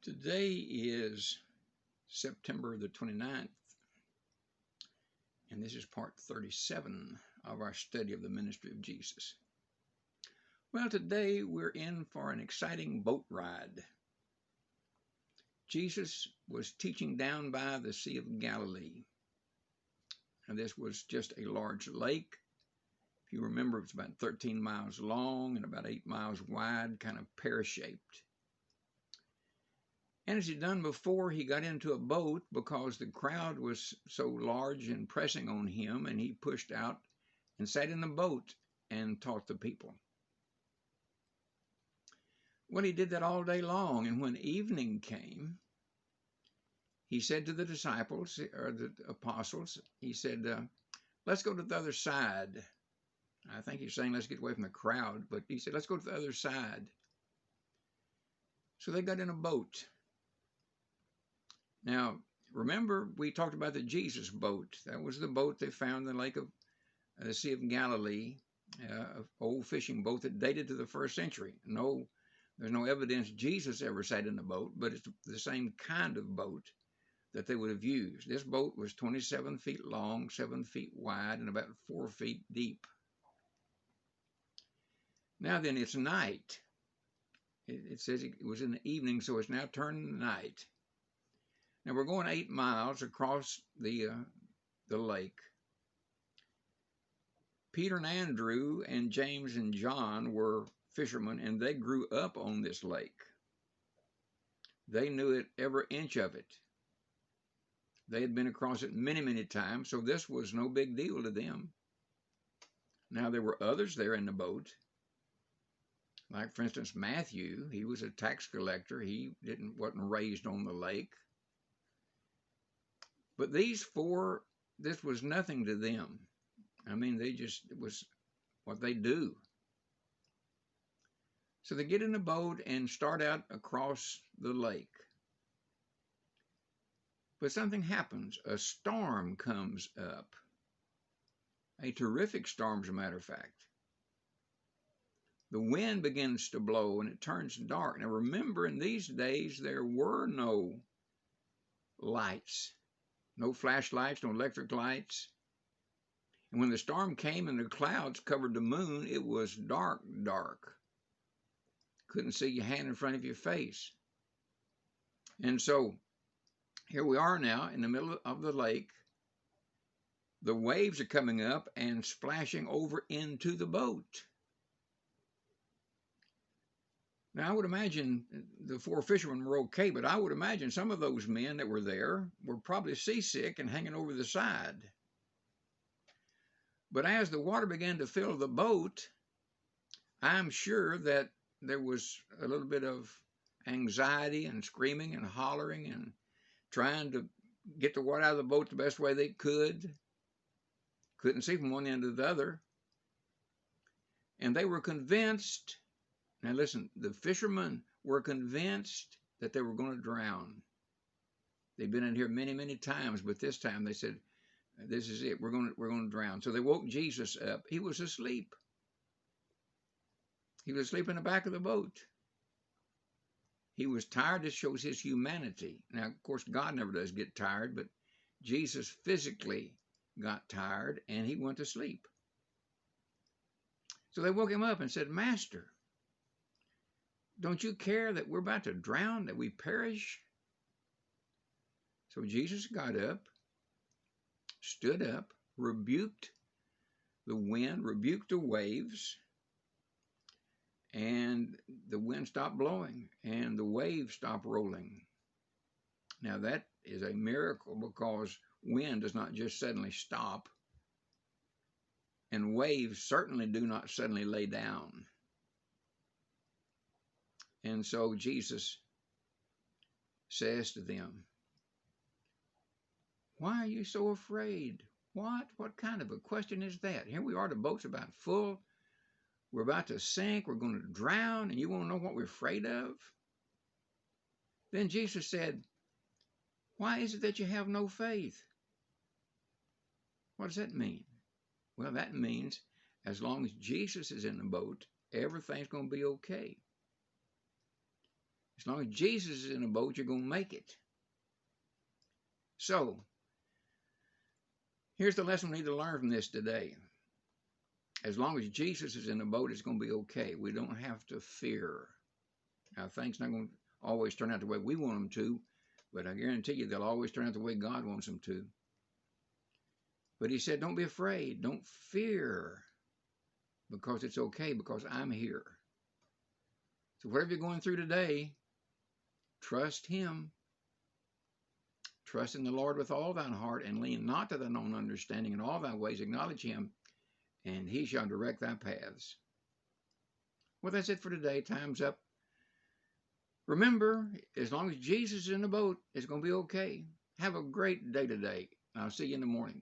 Today is September the 29th, and this is part 37 of our study of the ministry of Jesus. Well, today we're in for an exciting boat ride. Jesus was teaching down by the Sea of Galilee, and this was just a large lake. If you remember, it's about 13 miles long and about 8 miles wide, kind of pear-shaped. And as he'd done before, he got into a boat because the crowd was so large and pressing on him, and he pushed out and sat in the boat and taught the people. Well, he did that all day long, and when evening came, he said to the disciples, or the apostles, he said, let's go to the other side. I think he's saying let's get away from the crowd, but he said, let's go to the other side. So they got in a boat. Now, remember, we talked about the Jesus boat. That was the boat they found in the lake of the Sea of Galilee, an old fishing boat that dated to the 1st century. There's no evidence Jesus ever sat in the boat, but it's the same kind of boat that they would have used. This boat was 27 feet long, 7 feet wide, and about 4 feet deep. Now then, it's night. It says it was in the evening, so it's now turned to night. Now we're going 8 miles across the lake. Peter and Andrew and James and John were fishermen, and they grew up on this lake. They knew it every inch of it. They had been across it many, many times, so this was no big deal to them. Now there were others there in the boat. Like, for instance, Matthew. He was a tax collector. He wasn't raised on the lake. But these four, this was nothing to them. I mean, it was what they do. So they get in the boat and start out across the lake. But something happens. A storm comes up. A terrific storm, as a matter of fact. The wind begins to blow and it turns dark. Now remember, in these days, there were no lights. No flashlights, no electric lights. And when the storm came and the clouds covered the moon, it was dark, dark. Couldn't see your hand in front of your face. And so, here we are now in the middle of the lake. The waves are coming up and splashing over into the boat. Now, I would imagine the four fishermen were okay, but I would imagine some of those men that were there were probably seasick and hanging over the side. But as the water began to fill the boat, I'm sure that there was a little bit of anxiety and screaming and hollering and trying to get the water out of the boat the best way they could. Couldn't see from one end to the other. And they were convinced. Now listen, the fishermen were convinced that they were going to drown. They'd been in here many, many times, but this time they said, this is it, we're going to drown. So they woke Jesus up. He was asleep. He was asleep in the back of the boat. He was tired. This shows his humanity. Now, of course, God never does get tired, but Jesus physically got tired and he went to sleep. So they woke him up and said, Master, don't you care that we're about to drown, that we perish? So Jesus got up, stood up, rebuked the wind, rebuked the waves, and the wind stopped blowing and the waves stopped rolling. Now that is a miracle, because wind does not just suddenly stop, and waves certainly do not suddenly lay down. And so Jesus says to them, why are you so afraid? What kind of a question is that? Here we are, the boat's about full. We're about to sink. We're going to drown, and you want to know what we're afraid of? Then Jesus said, why is it that you have no faith? What does that mean? Well, that means as long as Jesus is in the boat, everything's going to be okay. As long as Jesus is in the boat, you're going to make it. So, here's the lesson we need to learn from this today. As long as Jesus is in the boat, it's going to be okay. We don't have to fear. Now, things not going to always turn out the way we want them to, but I guarantee you they'll always turn out the way God wants them to. But he said, don't be afraid. Don't fear, because it's okay, because I'm here. So whatever you're going through today, trust him. Trust in the Lord with all thine heart, and lean not to thine own understanding. In all thy ways acknowledge him, and he shall direct thy paths. Well, that's it for today. Time's up. Remember, as long as Jesus is in the boat, it's going to be okay. Have a great day today. I'll see you in the morning.